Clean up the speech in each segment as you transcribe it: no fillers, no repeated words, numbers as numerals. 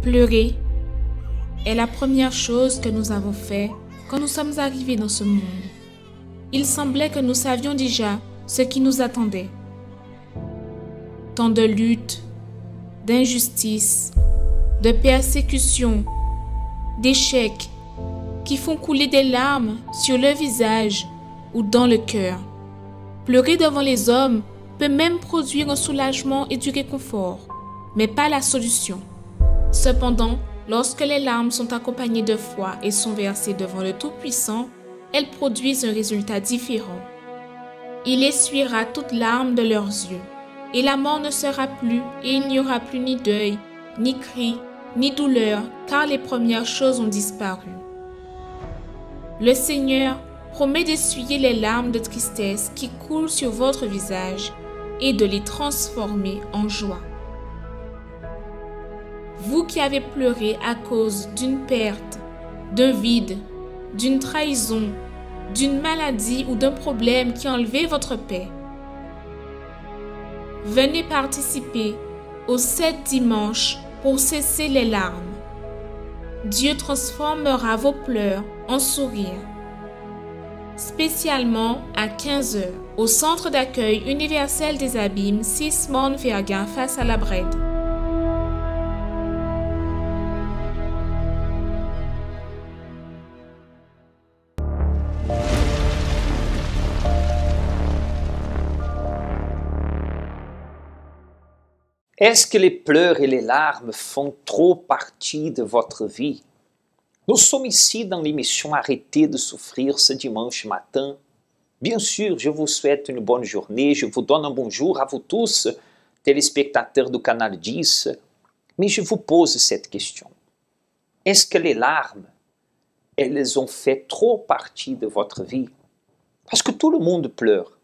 Pleurer est la première chose que nous avons fait quand nous sommes arrivés dans ce monde. Il semblait que nous savions déjà ce qui nous attendait. Tant de luttes, d'injustices, de persécutions, d'échecs qui font couler des larmes sur le visage ou dans le cœur. Pleurer devant les hommes peut même produire un soulagement et du réconfort, mais pas la solution. Cependant, lorsque les larmes sont accompagnées de foi et sont versées devant le Tout-Puissant, elles produisent un résultat différent. Il essuiera toute larme de leurs yeux, et la mort ne sera plus, et il n'y aura plus ni deuil, ni cri, ni douleur, car les premières choses ont disparu. Le Seigneur promet d'essuyer les larmes de tristesse qui coulent sur votre visage et de les transformer en joie. Vous qui avez pleuré à cause d'une perte, d'un vide, d'une trahison, d'une maladie ou d'un problème qui a enlevé votre paix, venez participer aux 7 dimanches pour cesser les larmes. Dieu transformera vos pleurs en sourires. Spécialement à 15 h au centre d'accueil universel des Abîmes, 6 Montvergin face à la Brède. Est-ce que les pleurs et les larmes font trop partie de votre vie? Nous sommes ici dans l'émission Arrêtez de souffrir ce dimanche matin. Bien sûr, je vous souhaite une bonne journée, je vous donne un bonjour à vous tous, téléspectateurs du Canal 10, mais je vous pose cette question. Est-ce que les larmes, elles ont fait trop partie de votre vie? Parce que tout le monde pleure,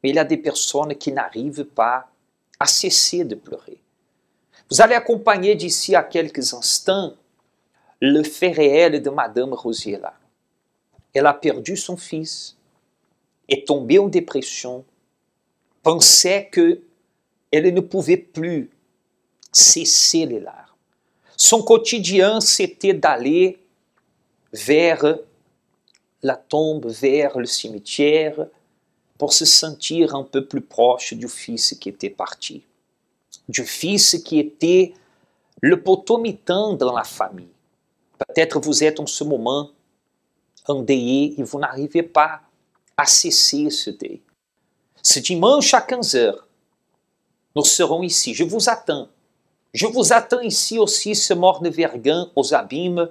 mais il y a des personnes qui n'arrivent pas à cesser de pleurer. Vous allez acompanher d'ici à quelques instants le fait réel de Madame Rosiela. Elle a perdu son fils, est tombée en dépression, pensait qu'elle ne pouvait plus cesser les larmes. Son quotidien, c'était d'aller vers la tombe, vers le cimetière, pour se sentir un peu plus proche du fils qui était parti, du fils qui était le potomitan dans la famille. Peut-être vous êtes en ce moment endeuillé et vous n'arrivez pas à cesser ce deuil. Ce dimanche à 15 h, nous serons ici. Je vous attends. Je vous attends ici aussi, ce Montvergin aux Abîmes,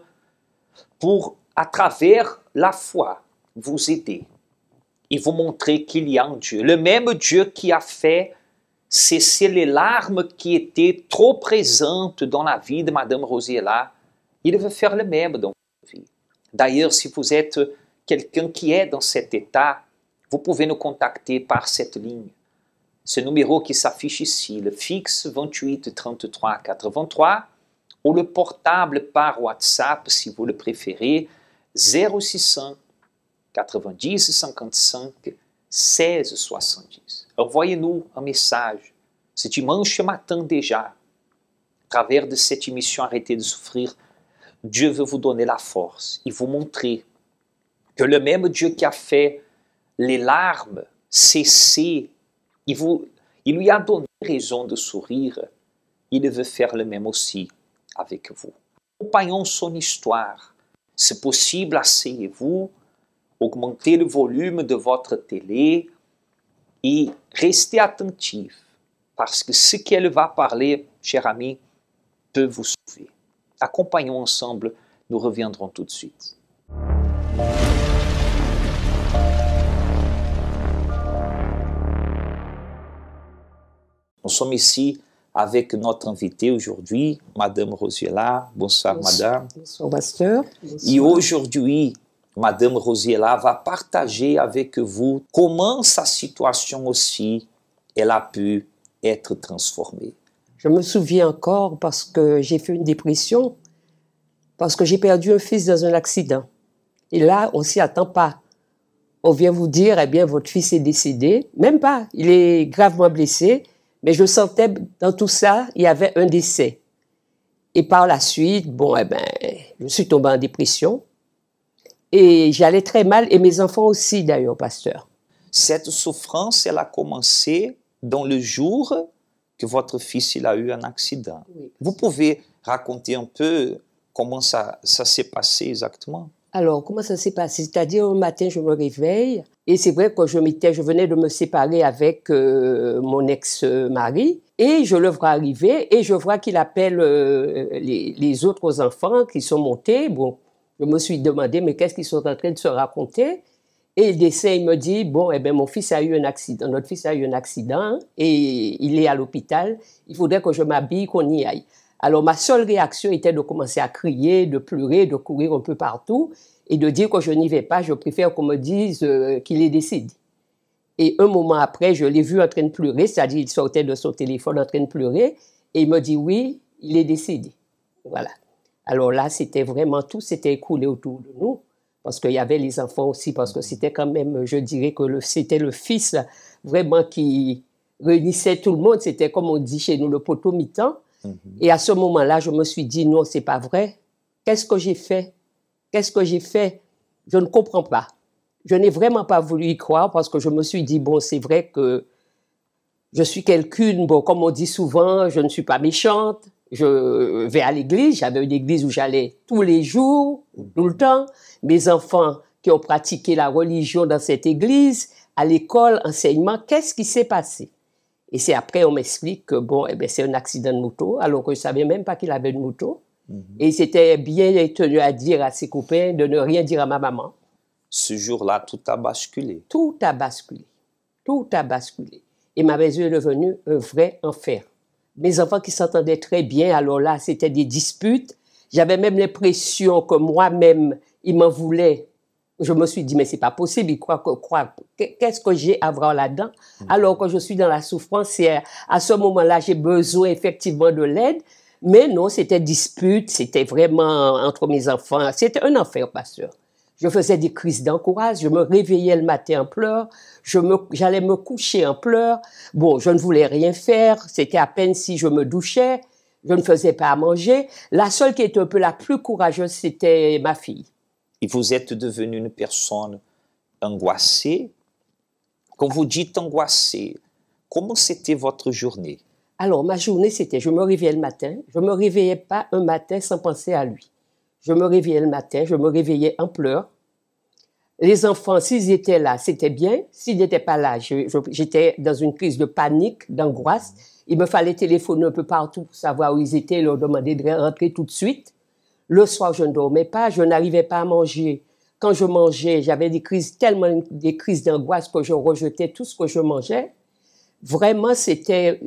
pour, à travers la foi, vous aider et vous montrer qu'il y a un Dieu. Le même Dieu qui a fait cesser les larmes qui étaient trop présentes dans la vie de Madame Rosiela, il veut faire le même dans votre vie. D'ailleurs, si vous êtes quelqu'un qui est dans cet état, vous pouvez nous contacter par cette ligne. Ce numéro qui s'affiche ici, le fixe 28 33 83, ou le portable par WhatsApp, si vous le préférez, 0600 90 55 16 70. Envoyez-nous un message. Ce dimanche matin déjà, à travers de cette émission Arrêtez de souffrir, Dieu veut vous donner la force et vous montrer que le même Dieu qui a fait les larmes cesser, il lui a donné raison de sourire, il veut faire le même aussi avec vous. Accompagnons son histoire. C'est possible, asseyez-vous, augmentez le volume de votre télé et restez attentif, parce que ce qu'elle va parler, cher ami, peut vous sauver. Accompagnons ensemble, nous reviendrons tout de suite. Nous sommes ici avec notre invitée aujourd'hui, Madame Rosiela. Bonsoir, Madame. Bonsoir, pasteur. Et aujourd'hui, Madame Rosiela va partager avec vous comment sa situation aussi, elle a pu être transformée. Je me souviens encore parce que j'ai fait une dépression, parce que j'ai perdu un fils dans un accident. Et là, on ne s'y attend pas. On vient vous dire, eh bien, votre fils est décédé. Même pas, il est gravement blessé. Mais je sentais dans tout ça, il y avait un décès. Et par la suite, bon, eh ben, je suis tombée en dépression. Et j'allais très mal, et mes enfants aussi d'ailleurs, pasteur. Cette souffrance, elle a commencé dans le jour que votre fils il a eu un accident. Oui. Vous pouvez raconter un peu comment ça s'est passé exactement? Alors, comment ça s'est passé? C'est-à-dire, un matin, je me réveille, et c'est vrai que je venais de me séparer avec mon ex-mari, et je le vois arriver, et je vois qu'il appelle les autres enfants qui sont montés. Bon, je me suis demandé, mais qu'est-ce qu'ils sont en train de se raconter? Et il descend, il me dit, bon, eh bien, mon fils a eu un accident, notre fils a eu un accident, et il est à l'hôpital, il faudrait que je m'habille, qu'on y aille. Alors, ma seule réaction était de commencer à crier, de pleurer, de courir un peu partout, et de dire que je n'y vais pas, je préfère qu'on me dise qu'il est décédé. Et un moment après, je l'ai vu en train de pleurer, c'est-à-dire il sortait de son téléphone en train de pleurer, et il me dit, oui, il est décédé. Voilà. Alors là, c'était vraiment, tout s'était écoulé autour de nous, parce qu'il y avait les enfants aussi, parce que c'était quand même, je dirais que c'était le fils vraiment qui réunissait tout le monde, c'était comme on dit chez nous, le poteau mi-temps. Et à ce moment-là, je me suis dit, non, c'est pas vrai. Qu'est-ce que j'ai fait? Qu'est-ce que j'ai fait? Je ne comprends pas. Je n'ai vraiment pas voulu y croire parce que je me suis dit, bon, c'est vrai que je suis quelqu'une, bon, comme on dit souvent, je ne suis pas méchante. Je vais à l'église, j'avais une église où j'allais tous les jours, tout le temps. Mes enfants qui ont pratiqué la religion dans cette église, à l'école, enseignement, qu'est-ce qui s'est passé? Et c'est après, on m'explique que bon, eh bien, c'est un accident de moto, alors que je ne savais même pas qu'il avait une moto. Et il s'était bien tenu à dire à ses copains de ne rien dire à ma maman. Ce jour-là, tout a basculé. Tout a basculé. Tout a basculé. Et ma maison est devenue un vrai enfer. Mes enfants qui s'entendaient très bien, alors là, c'était des disputes. J'avais même l'impression que moi-même, ils m'en voulaient. Je me suis dit, mais c'est pas possible, ils croient qu'est-ce que j'ai à voir là-dedans? Alors que je suis dans la souffrance, et à ce moment-là, j'ai besoin effectivement de l'aide. Mais non, c'était dispute, c'était vraiment entre mes enfants. C'était un enfer, pasteur. Je faisais des crises d'angoisse, je me réveillais le matin en pleurs, j'allais me coucher en pleurs. Bon, je ne voulais rien faire, c'était à peine si je me douchais, je ne faisais pas à manger. La seule qui était un peu la plus courageuse, c'était ma fille. Et vous êtes devenue une personne angoissée. Quand vous dites angoissée, comment c'était votre journée? Alors, ma journée, c'était, je me réveillais le matin. Je ne me réveillais pas un matin sans penser à lui. Je me réveillais le matin, je me réveillais en pleurs. Les enfants, s'ils étaient là, c'était bien. S'ils n'étaient pas là, j'étais dans une crise de panique, d'angoisse. Il me fallait téléphoner un peu partout pour savoir où ils étaient, leur demander de rentrer tout de suite. Le soir, je ne dormais pas, je n'arrivais pas à manger. Quand je mangeais, j'avais tellement des crises d'angoisse que je rejetais tout ce que je mangeais. Vraiment, c'est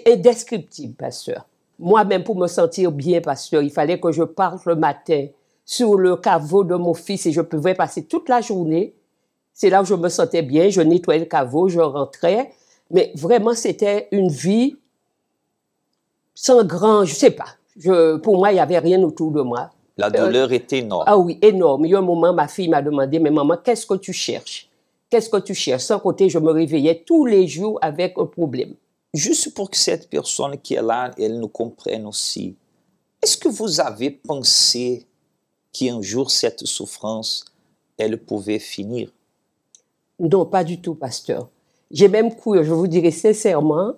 indescriptible, pasteur. Moi-même, pour me sentir bien, pasteur, il fallait que je parte le matin sur le caveau de mon fils et je pouvais passer toute la journée. C'est là où je me sentais bien, je nettoyais le caveau, je rentrais. Mais vraiment, c'était une vie sans grand, je ne sais pas. Pour moi, il n'y avait rien autour de moi. La douleur était énorme. Ah oui, énorme. Il y a un moment, ma fille m'a demandé, mais maman, qu'est-ce que tu cherches? Qu'est-ce que tu cherches? Sans compter, je me réveillais tous les jours avec un problème. Juste pour que cette personne qui est là, elle nous comprenne aussi. Est-ce que vous avez pensé qu'un jour cette souffrance, elle pouvait finir? Non, pas du tout, pasteur. J'ai même cru, je vous dirais sincèrement,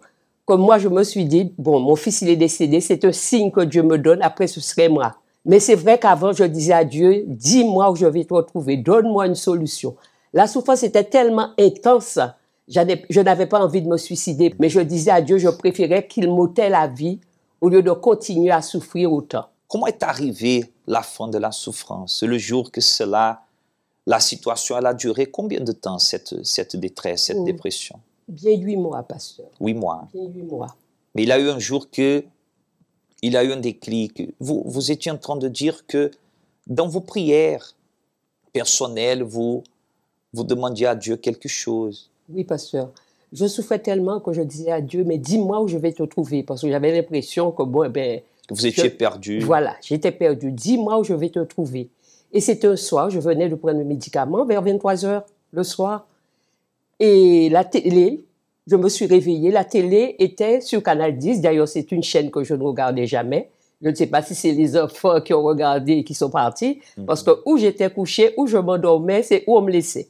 comme moi je me suis dit, bon, mon fils il est décédé, c'est un signe que Dieu me donne, après ce serait moi. Mais c'est vrai qu'avant je disais à Dieu, dis-moi où je vais te retrouver, donne-moi une solution. La souffrance était tellement intense, je n'avais pas envie de me suicider, mais je disais à Dieu, je préférais qu'il m'ôtait la vie au lieu de continuer à souffrir autant. Comment est arrivée la fin de la souffrance? Le jour que la situation, elle a duré combien de temps, cette détresse, cette dépression? Bien 8 mois, pasteur. 8 mois. Bien 8 mois. Mais il a eu un jour il a eu un déclic. Vous étiez en train de dire que dans vos prières personnelles, vous demandiez à Dieu quelque chose. Oui, pasteur. Je souffrais tellement que je disais à Dieu, mais dis-moi où je vais te trouver. Parce que j'avais l'impression que, bon, que vous étiez perdu. Voilà, j'étais perdu. Dis-moi où je vais te trouver. Et c'était un soir, je venais de prendre le médicament vers 23h le soir. Et la télé, je me suis réveillée, la télé était sur Canal 10. D'ailleurs, c'est une chaîne que je ne regardais jamais. Je ne sais pas si c'est les enfants qui ont regardé et qui sont partis, parce que où j'étais couchée, où je m'endormais, c'est où on me laissait.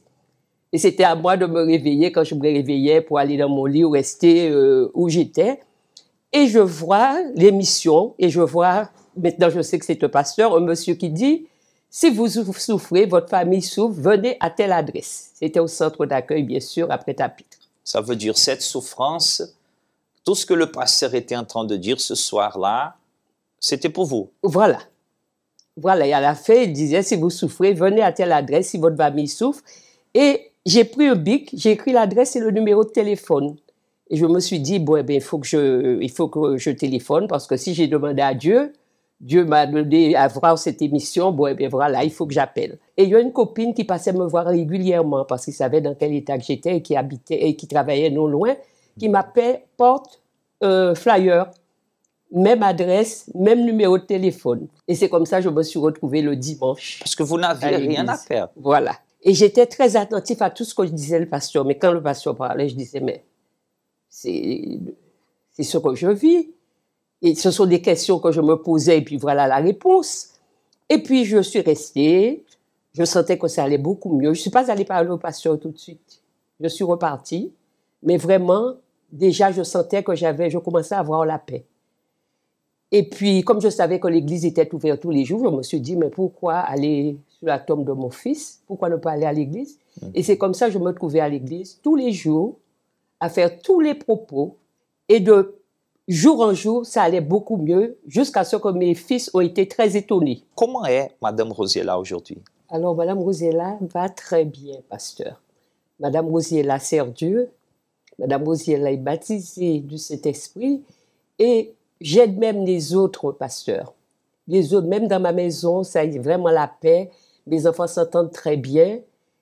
Et c'était à moi de me réveiller quand je me réveillais pour aller dans mon lit ou rester où j'étais. Et je vois l'émission, et je vois, maintenant je sais que c'est un pasteur, un monsieur qui dit, si vous souffrez, votre famille souffre, venez à telle adresse. C'était au centre d'accueil, bien sûr, après Tapitre. Ça veut dire cette souffrance, tout ce que le pasteur était en train de dire ce soir-là, c'était pour vous. Voilà. Voilà, et à la fin, il disait, si vous souffrez, venez à telle adresse, si votre famille souffre. Et j'ai pris un bic, j'ai écrit l'adresse et le numéro de téléphone. Et je me suis dit, bon, eh bien, il faut que je téléphone, parce que si j'ai demandé à Dieu, Dieu m'a donné à voir cette émission, bon, eh bien, voilà, il faut que j'appelle. Et il y a une copine qui passait me voir régulièrement, parce qu'il savait dans quel état que j'étais et qui habitait et qui travaillait non loin, qui m'appelait porte flyer, même adresse, même numéro de téléphone. Et c'est comme ça que je me suis retrouvée le dimanche. Parce que vous n'aviez rien à faire. Voilà. Et j'étais très attentif à tout ce que je disais le pasteur. Mais quand le pasteur parlait, je disais, mais c'est ce que je vis. Et ce sont des questions que je me posais, et puis voilà la réponse. Et puis je suis restée, je sentais que ça allait beaucoup mieux. Je ne suis pas allée parler au pasteur tout de suite. Je suis repartie, mais vraiment, déjà je sentais que je commençais à avoir la paix. Et puis, comme je savais que l'église était ouverte tous les jours, je me suis dit, mais pourquoi aller sur la tombe de mon fils? Pourquoi ne pas aller à l'église? Et c'est comme ça que je me trouvais à l'église tous les jours, à faire tous les propos, et de jour en jour, ça allait beaucoup mieux, jusqu'à ce que mes fils ont été très étonnés. Comment est Madame Rosiella aujourd'hui? Alors, Madame Rosiella va très bien, pasteur. Madame Rosiella sert Dieu. Madame Rosiella est baptisée du Saint-Esprit. Et j'aide même les autres pasteurs. Les autres, même dans ma maison, ça a vraiment la paix. Mes enfants s'entendent très bien.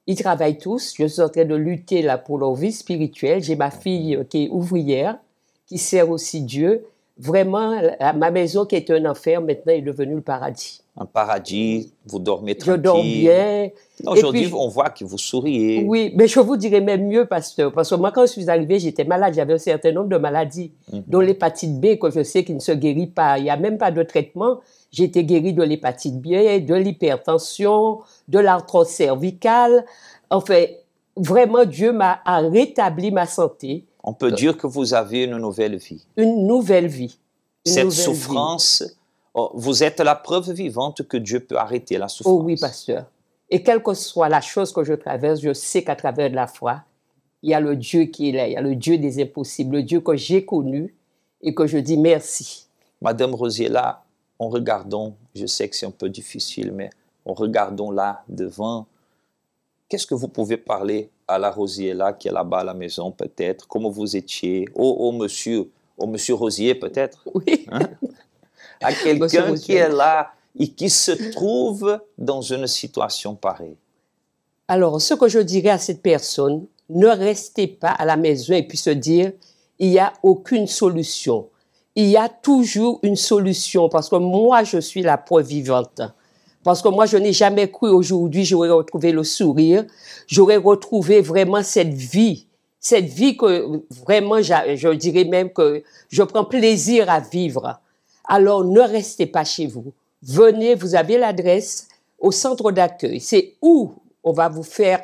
Ils travaillent tous. Je suis en train de lutter là pour leur vie spirituelle. J'ai ma fille qui est ouvrière, qui sert aussi Dieu. Vraiment, ma maison qui était un enfer, maintenant est devenue le paradis. Un paradis, vous dormez tranquille. Je dors bien. Aujourd'hui, on voit que vous souriez. Oui, mais je vous dirais même mieux, pasteur, parce que moi, quand je suis arrivée, j'étais malade, j'avais un certain nombre de maladies, dont l'hépatite B, que je sais qu'il ne se guérit pas. Il n'y a même pas de traitement. J'ai été guérie de l'hépatite B, de l'hypertension, de l'arthrose cervicale. Enfin, vraiment, Dieu m'a rétabli ma santé. On peut dire que vous avez une nouvelle vie. Une nouvelle vie. Cette souffrance, vous êtes la preuve vivante que Dieu peut arrêter la souffrance. Oh oui, pasteur. Et quelle que soit la chose que je traverse, je sais qu'à travers de la foi, il y a le Dieu qui est là, il y a le Dieu des impossibles, le Dieu que j'ai connu et que je dis merci. Madame Rosiella, en regardant, je sais que c'est un peu difficile, mais en regardant là devant, qu'est-ce que vous pouvez parler à la Rosiella qui est là-bas à la maison peut-être? Comment vous étiez? Au monsieur Rosier peut-être? Oui. Hein? À quelqu'un qui est là et qui se trouve dans une situation pareille. Alors, ce que je dirais à cette personne, ne restez pas à la maison et puis se dire, il n'y a aucune solution. Il y a toujours une solution parce que moi, je suis la preuve vivante. Parce que moi, je n'ai jamais cru aujourd'hui, j'aurais retrouvé le sourire, j'aurais retrouvé vraiment cette vie que vraiment, je dirais même que je prends plaisir à vivre. Alors, ne restez pas chez vous. Venez, vous avez l'adresse au centre d'accueil. C'est où on va vous faire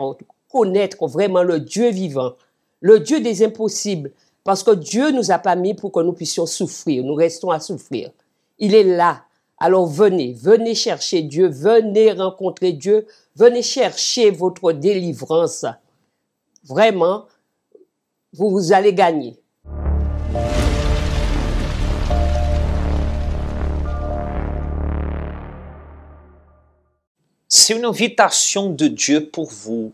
connaître vraiment le Dieu vivant, le Dieu des impossibles. Parce que Dieu nous a pas mis pour que nous puissions souffrir. Nous restons à souffrir. Il est là. Alors venez chercher Dieu, venez rencontrer Dieu, venez chercher votre délivrance. Vraiment, vous allez gagner. C'est une invitation de Dieu pour vous.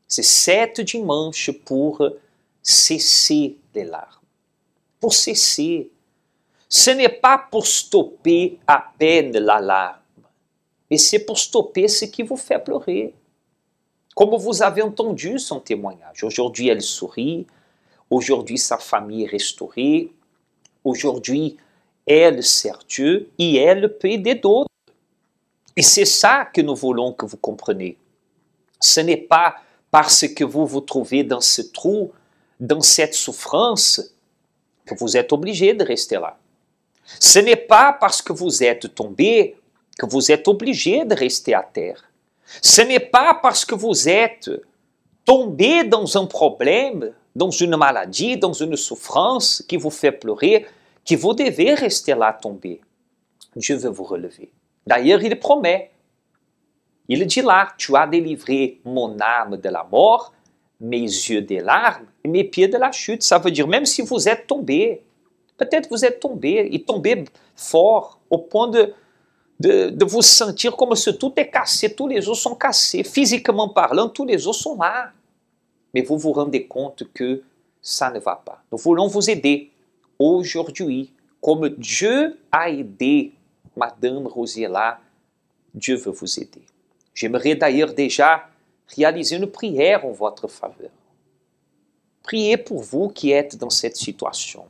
C'est cette dimanche pour cesser les larmes. Pour cesser. Ce n'est pas pour stopper à peine la larme, mais c'est pour stopper ce qui vous fait pleurer. Comme vous avez entendu son témoignage, aujourd'hui elle sourit, aujourd'hui sa famille est restaurée, aujourd'hui elle sert Dieu et elle peut aider d'autres. Et c'est ça que nous voulons que vous compreniez. Ce n'est pas parce que vous vous trouvez dans ce trou, dans cette souffrance, que vous êtes obligé de rester là. Ce n'est pas parce que vous êtes tombé que vous êtes obligé de rester à terre. Ce n'est pas parce que vous êtes tombé dans un problème, dans une maladie, dans une souffrance qui vous fait pleurer, que vous devez rester là tombé. Dieu veut vous relever. D'ailleurs, il promet. Il dit là, tu as délivré mon âme de la mort, mes yeux des larmes et mes pieds de la chute. Ça veut dire, même si vous êtes tombé, peut-être vous êtes tombé, et tombé fort, au point de vous sentir comme si tout est cassé, tous les os sont cassés. Physiquement parlant, tous les os sont là. Mais vous vous rendez compte que ça ne va pas. Nous voulons vous aider aujourd'hui, comme Dieu a aidé Madame Rosiela, Dieu veut vous aider. J'aimerais d'ailleurs déjà réaliser une prière en votre faveur. Priez pour vous qui êtes dans cette situation,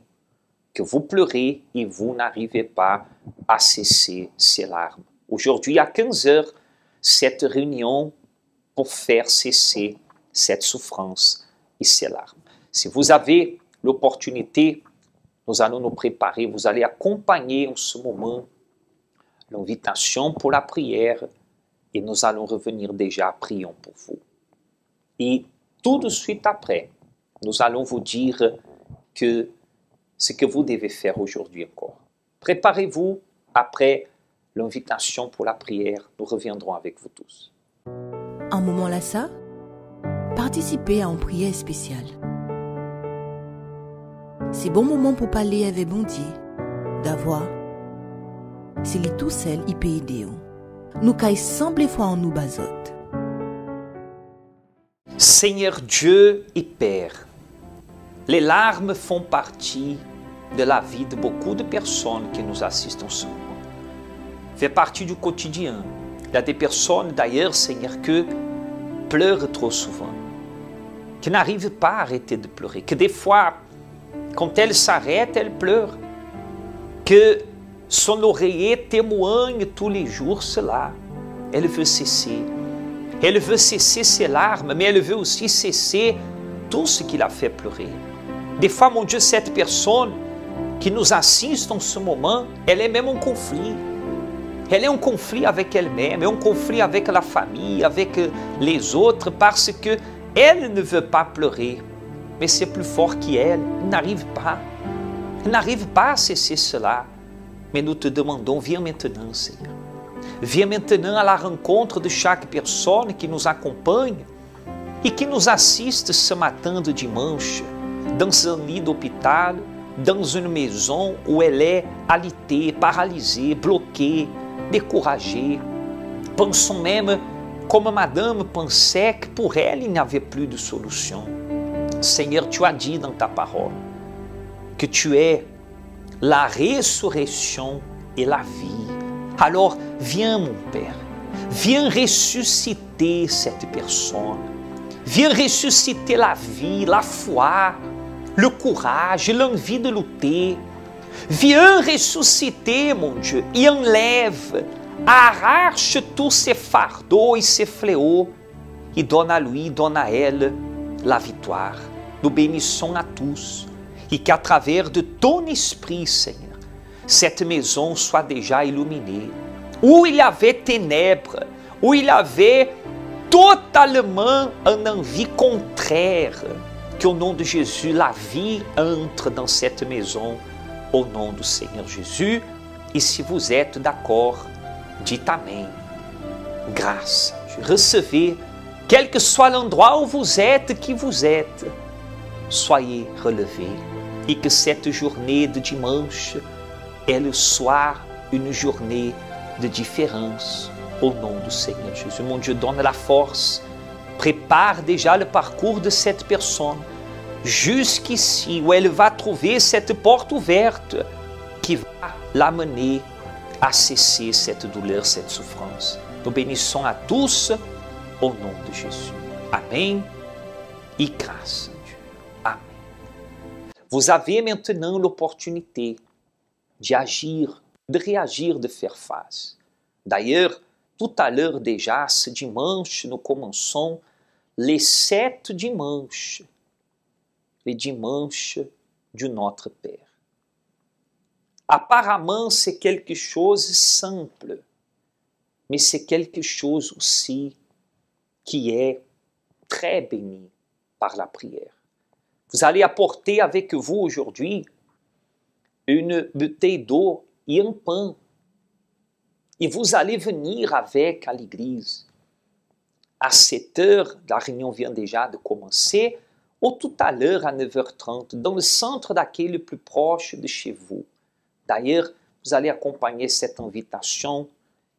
que vous pleurez et vous n'arrivez pas à cesser ces larmes. Aujourd'hui, à 15 heures, cette réunion pour faire cesser cette souffrance et ces larmes. Si vous avez l'opportunité, nous allons nous préparer, vous allez accompagner en ce moment l'invitation pour la prière et nous allons revenir déjà, prions pour vous. Et tout de suite après, nous allons vous dire que ce que vous devez faire aujourd'hui encore. Préparez-vous, après l'invitation pour la prière, nous reviendrons avec vous tous. Un moment là ça, participez à une prière spéciale. C'est bon moment pour parler avec bon Dieu, d'avoir. C'est lui tout seul, il peut aider. Nous caille semble foi en nous bazote. Seigneur Dieu et Père, les larmes font partie de la vie de beaucoup de personnes qui nous assistent en ce moment. Fait partie du quotidien. Il y a des personnes d'ailleurs, Seigneur, qui pleurent trop souvent, qui n'arrivent pas à arrêter de pleurer, que des fois, quand elles s'arrêtent, elles pleurent, que son oreiller témoigne tous les jours cela. Elle veut cesser. Elle veut cesser ses larmes, mais elle veut aussi cesser tout ce qui l'a fait pleurer. Des fois, mon Dieu, cette personne qui nous assiste en ce moment, elle est même en conflit. Elle est en conflit avec elle-même, en conflit avec la famille, avec les autres, parce que elle ne veut pas pleurer. Mais c'est plus fort qu'elle, il n'arrive pas. Il n'arrive pas à cesser cela. Mais nous te demandons, viens maintenant, Seigneur. Viens maintenant à la rencontre de chaque personne qui nous acompanhe et qui nous assiste ce matin de dimanche, dans un lit d'hôpital, dans une maison où elle est alitée, paralysée, bloquée, découragée. Pensons même, comme Madame pensait, que pour elle, il n'y avait plus de solution. Seigneur, tu as dit dans ta parole que tu es la résurrection et la vie. Alors, viens mon Père, viens ressusciter cette personne, viens ressusciter la vie, la foi, le courage, l'envie de lutter. Viens ressusciter, mon Dieu, et enlève, arrache tous ces fardeaux et ces fléaux et donne à lui, donne à elle la victoire. Nous bénissons à tous et qu'à travers de ton esprit, Seigneur, cette maison soit déjà illuminée. Où il y avait ténèbres, où il y avait totalement une envie contraire, qu'au nom de Jésus, la vie entre dans cette maison, au nom du Seigneur Jésus. Et si vous êtes d'accord, dites Amen. Grâce. Recevez, quel que soit l'endroit où vous êtes, qui vous êtes, soyez relevés. Et que cette journée de dimanche, elle soit une journée de différence au nom du Seigneur Jésus. Mon Dieu, donne la force, prépare déjà le parcours de cette personne jusqu'ici où elle va trouver cette porte ouverte qui va l'amener à cesser cette douleur, cette souffrance. Nous bénissons à tous au nom de Jésus. Amen et grâce à Dieu. Amen. Vous avez maintenant l'opportunité d'agir, de réagir, de faire face. D'ailleurs, tout à l'heure déjà, ce dimanche, nous commençons les 7 dimanches, les dimanches de Notre Père. Apparemment, c'est quelque chose de simple, mais c'est quelque chose aussi qui est très béni par la prière. Vous allez apporter avec vous aujourd'hui une bouteille d'eau et un pain. Et vous allez venir avec à l'église. À 7 heures, la réunion vient déjà de commencer, ou tout à l'heure à 9h30, dans le centre d'accueil le plus proche de chez vous. D'ailleurs, vous allez accompagner cette invitation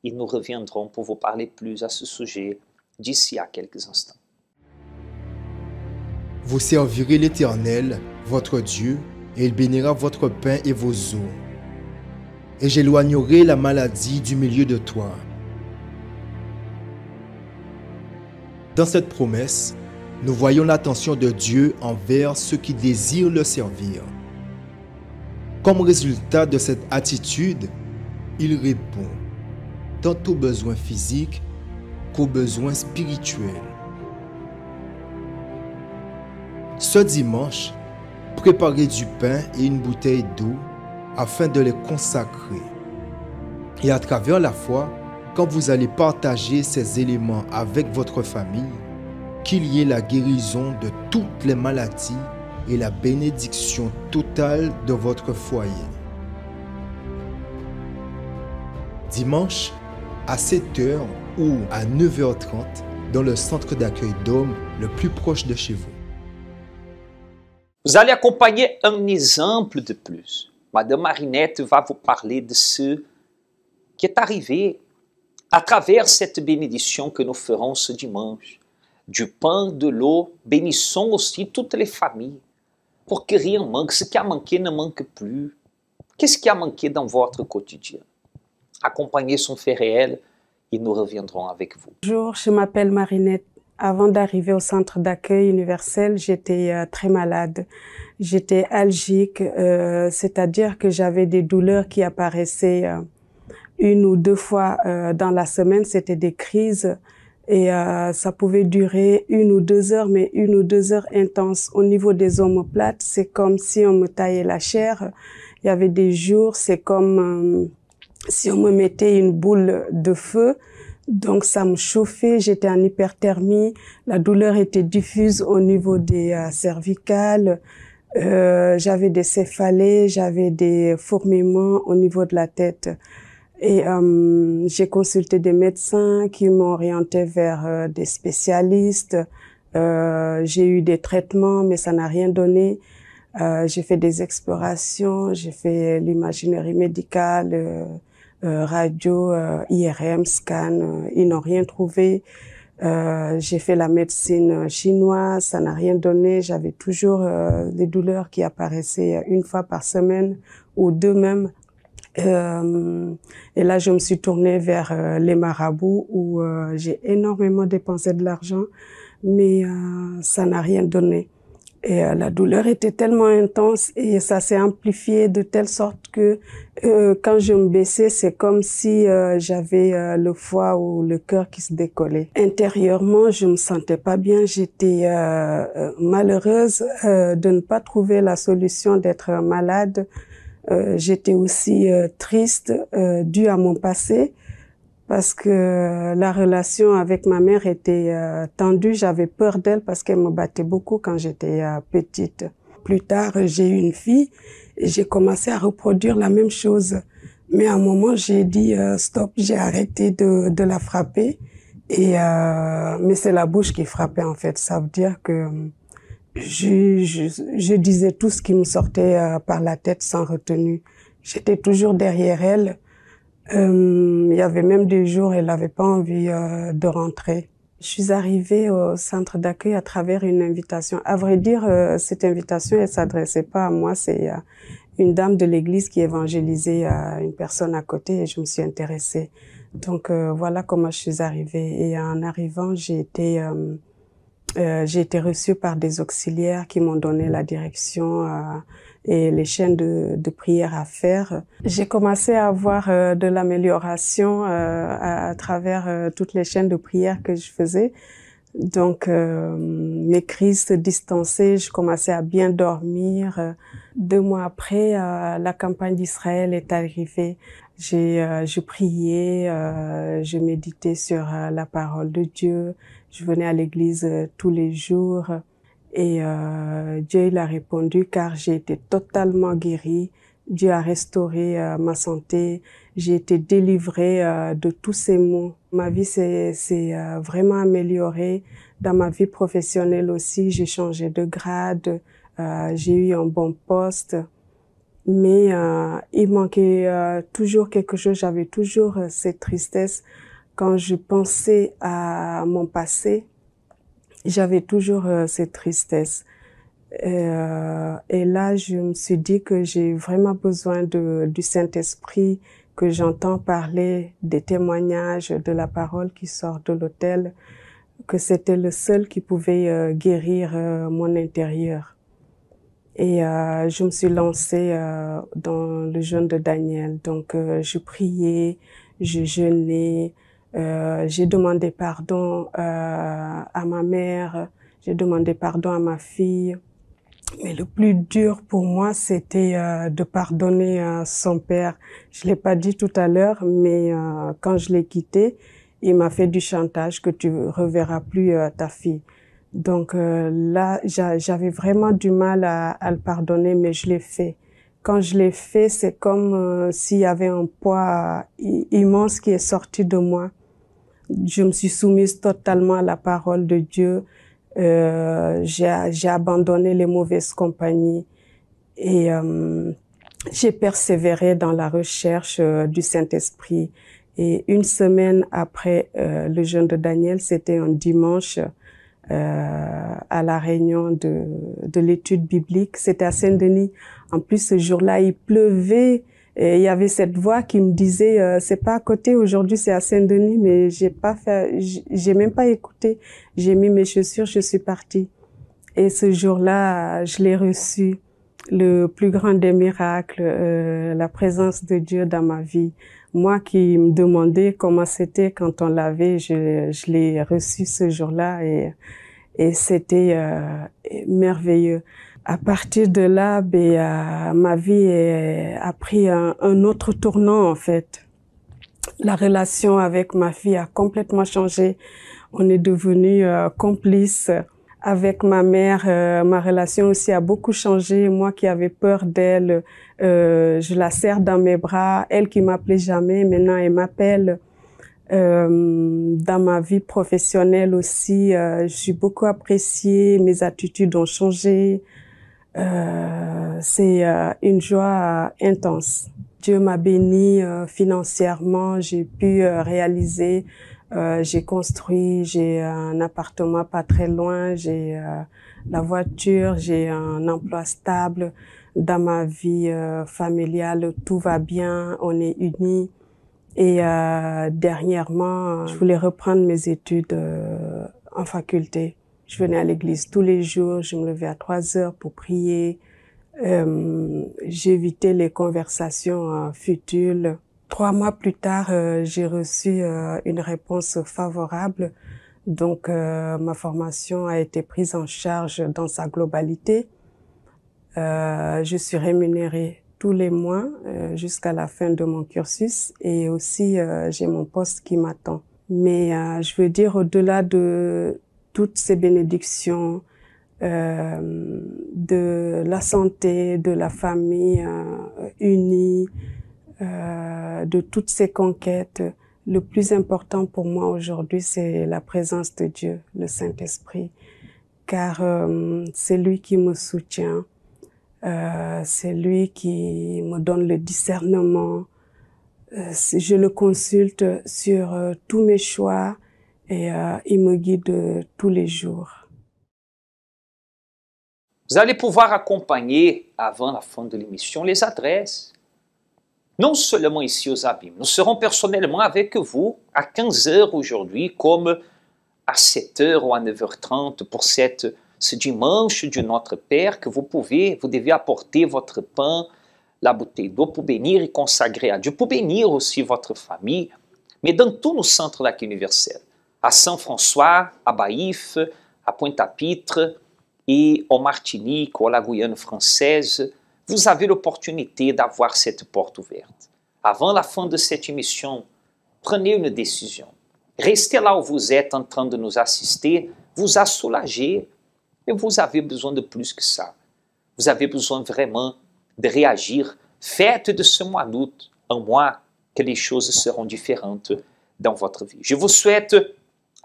et nous reviendrons pour vous parler plus à ce sujet d'ici à quelques instants. Vous servirez l'Éternel, votre Dieu, et il bénira votre pain et vos eaux. Et j'éloignerai la maladie du milieu de toi. Dans cette promesse, nous voyons l'attention de Dieu envers ceux qui désirent le servir. Comme résultat de cette attitude, il répond tant aux besoins physiques qu'aux besoins spirituels. Ce dimanche, préparez du pain et une bouteille d'eau afin de les consacrer. Et à travers la foi, quand vous allez partager ces éléments avec votre famille, qu'il y ait la guérison de toutes les maladies et la bénédiction totale de votre foyer. Dimanche, à 7h ou à 9h30, dans le centre d'accueil d'hommes le plus proche de chez vous. Vous allez accompagner un exemple de plus. Madame Marinette va vous parler de ce qui est arrivé à travers cette bénédiction que nous ferons ce dimanche. Du pain, de l'eau, bénissons aussi toutes les familles pour que rien manque. Ce qui a manqué ne manque plus. Qu'est-ce qui a manqué dans votre quotidien? Accompagnez son fait réel et nous reviendrons avec vous. Bonjour, je m'appelle Marinette. Avant d'arriver au centre d'accueil universel, j'étais très malade. J'étais algique, c'est-à-dire que j'avais des douleurs qui apparaissaient 1 ou 2 fois dans la semaine. C'était des crises et ça pouvait durer 1 ou 2 heures, mais 1 ou 2 heures intenses. Au niveau des omoplates, c'est comme si on me taillait la chair. Il y avait des jours, c'est comme si on me mettait une boule de feu. Donc ça me chauffait, j'étais en hyperthermie, la douleur était diffuse au niveau des cervicales, j'avais des céphalées, j'avais des fourmillements au niveau de la tête. Et j'ai consulté des médecins qui m'ont orienté vers des spécialistes. J'ai eu des traitements, mais ça n'a rien donné. J'ai fait des explorations, j'ai fait l'imagerie médicale, radio, IRM, scan, ils n'ont rien trouvé. J'ai fait la médecine chinoise, ça n'a rien donné. J'avais toujours des douleurs qui apparaissaient 1 fois par semaine ou 2 même. Et là, je me suis tournée vers les marabouts où j'ai énormément dépensé de l'argent, mais ça n'a rien donné. Et la douleur était tellement intense et ça s'est amplifié de telle sorte que quand je me baissais, c'est comme si j'avais le foie ou le cœur qui se décollait. Intérieurement, je me sentais pas bien. J'étais malheureuse de ne pas trouver la solution d'être malade. J'étais aussi triste due à mon passé. Parce que la relation avec ma mère était tendue. J'avais peur d'elle parce qu'elle me battait beaucoup quand j'étais petite. Plus tard, j'ai eu une fille et j'ai commencé à reproduire la même chose. Mais à un moment, j'ai dit stop, j'ai arrêté de la frapper. Mais c'est la bouche qui frappait en fait. Ça veut dire que je disais tout ce qui me sortait par la tête sans retenue. J'étais toujours derrière elle. Il y avait même des jours, elle n'avait pas envie de rentrer. Je suis arrivée au centre d'accueil à travers une invitation. À vrai dire, cette invitation, elle s'adressait pas à moi. C'est une dame de l'église qui évangélisait une personne à côté et je me suis intéressée. Donc voilà comment je suis arrivée. Et en arrivant, j'ai été reçue par des auxiliaires qui m'ont donné la direction et les chaînes de prière à faire. J'ai commencé à avoir de l'amélioration à travers toutes les chaînes de prière que je faisais. Donc, mes crises se distançaient, je commençais à bien dormir. 2 mois après, la campagne d'Israël est arrivée. Je priais, je méditais sur la parole de Dieu. Je venais à l'église tous les jours. Et Dieu il a répondu car j'ai été totalement guérie. Dieu a restauré ma santé. J'ai été délivrée de tous ces maux. Ma vie s'est vraiment améliorée. Dans ma vie professionnelle aussi, j'ai changé de grade. J'ai eu un bon poste. Mais il manquait toujours quelque chose. J'avais toujours cette tristesse. Quand je pensais à mon passé, j'avais toujours cette tristesse. Et là, je me suis dit que j'ai vraiment besoin du Saint-Esprit, que j'entends parler des témoignages, de la parole qui sort de l'autel, que c'était le seul qui pouvait guérir mon intérieur. Et je me suis lancée dans le jeûne de Daniel. Donc, je priais, je jeûnais, j'ai demandé pardon à ma mère, j'ai demandé pardon à ma fille. Mais le plus dur pour moi, c'était de pardonner son père. Je l'ai pas dit tout à l'heure, mais quand je l'ai quitté, il m'a fait du chantage que tu reverras plus ta fille. Donc là, j'avais vraiment du mal à le pardonner, mais je l'ai fait. Quand je l'ai fait, c'est comme s'il y avait un poids immense qui est sorti de moi. Je me suis soumise totalement à la parole de Dieu. J'ai abandonné les mauvaises compagnies et j'ai persévéré dans la recherche du Saint-Esprit. Et 1 semaine après le jeûne de Daniel, c'était un dimanche à la réunion de l'étude biblique. C'était à Saint-Denis. En plus, ce jour-là, il pleuvait. Et il y avait cette voix qui me disait c'est pas à côté, aujourd'hui c'est à Saint-Denis, mais j'ai même pas écouté. J'ai mis mes chaussures, je suis partie. Et ce jour-là, je l'ai reçu, le plus grand des miracles, la présence de Dieu dans ma vie. Moi qui me demandais comment c'était quand on l'avait, je l'ai reçu ce jour-là et c'était merveilleux. À partir de là, ma vie a pris un autre tournant en fait. La relation avec ma fille a complètement changé. On est devenus complices. Avec ma mère, ma relation aussi a beaucoup changé. Moi qui avais peur d'elle, je la serre dans mes bras. Elle qui m'appelait jamais, maintenant elle m'appelle. Dans ma vie professionnelle aussi, je suis beaucoup appréciée. Mes attitudes ont changé. C'est une joie intense. Dieu m'a bénie financièrement, j'ai pu réaliser, j'ai construit, j'ai un appartement pas très loin, j'ai la voiture, j'ai un emploi stable. Dans ma vie familiale, tout va bien, on est unis. Et dernièrement, je voulais reprendre mes études en faculté. Je venais à l'église tous les jours, je me levais à 3 heures pour prier. J'évitais les conversations futiles. 3 mois plus tard, j'ai reçu une réponse favorable. Donc, ma formation a été prise en charge dans sa globalité. Je suis rémunérée tous les mois jusqu'à la fin de mon cursus et aussi j'ai mon poste qui m'attend. Mais je veux dire, au-delà de toutes ces bénédictions, de la santé, de la famille unie, de toutes ces conquêtes, le plus important pour moi aujourd'hui, c'est la présence de Dieu, le Saint-Esprit, car c'est lui qui me soutient, c'est lui qui me donne le discernement. Je le consulte sur tous mes choix et il me guide tous les jours. Vous allez pouvoir acompanher, avant la fin de l'émission, les adresses. Non seulement ici aux Abîmes, nous serons personnellement avec vous à 15h aujourd'hui, comme à 7h ou à 9h30 pour ce dimanche du Notre Père que vous devez apporter votre pain, la bouteille d'eau pour bénir et consacrer à Dieu, pour bénir aussi votre famille, mais dans tous nos centres lac universel. à Saint-François, à Baïf, à Pointe-à-Pitre et en Martinique ou à la Guyane française, vous avez l'opportunité d'avoir cette porte ouverte. Avant la fin de cette émission, prenez une décision. Restez là où vous êtes en train de nous assister, vous a soulagé, et vous avez besoin de plus que ça. Vous avez besoin vraiment de réagir. Faites de ce mois d'août un mois que les choses seront différentes dans votre vie. Je vous souhaite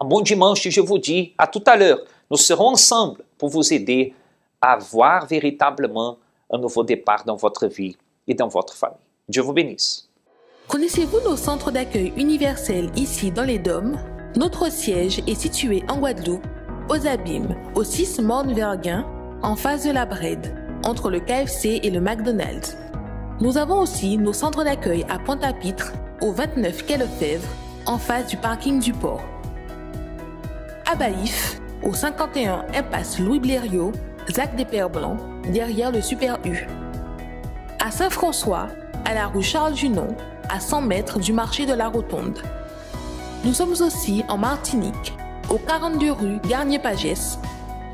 un bon dimanche et je vous dis à tout à l'heure. Nous serons ensemble pour vous aider à avoir véritablement un nouveau départ dans votre vie et dans votre famille. Dieu vous bénisse. Connaissez-vous nos centres d'accueil universels ici dans les Dômes? Notre siège est situé en Guadeloupe, aux Abîmes, au 6 Morne-Verguin, en face de la Brède, entre le KFC et le McDonald's. Nous avons aussi nos centres d'accueil à Pointe-à-Pitre, au 29 quai Lefebvre, en face du parking du port. À Baïf, au 51 impasse Louis Blériot, Zac des Pères Blancs, derrière le Super U. À Saint-François, à la rue Charles Junon, à 100 mètres du marché de la Rotonde. Nous sommes aussi en Martinique, au 42 rue Garnier-Pagès,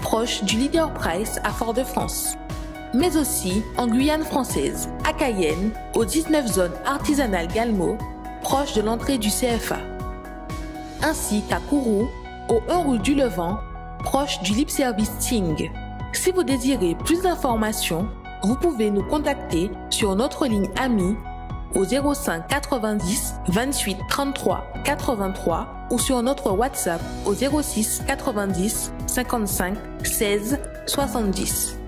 proche du Leader Price à Fort-de-France. Mais aussi en Guyane française, à Cayenne, au 19 zone artisanale Galmo, proche de l'entrée du CFA. Ainsi qu'à Kourou, au 1 rue du Levant, proche du Lip Service Ting. Si vous désirez plus d'informations, vous pouvez nous contacter sur notre ligne amie au 05 90 28 33 83 ou sur notre WhatsApp au 06 90 55 16 70.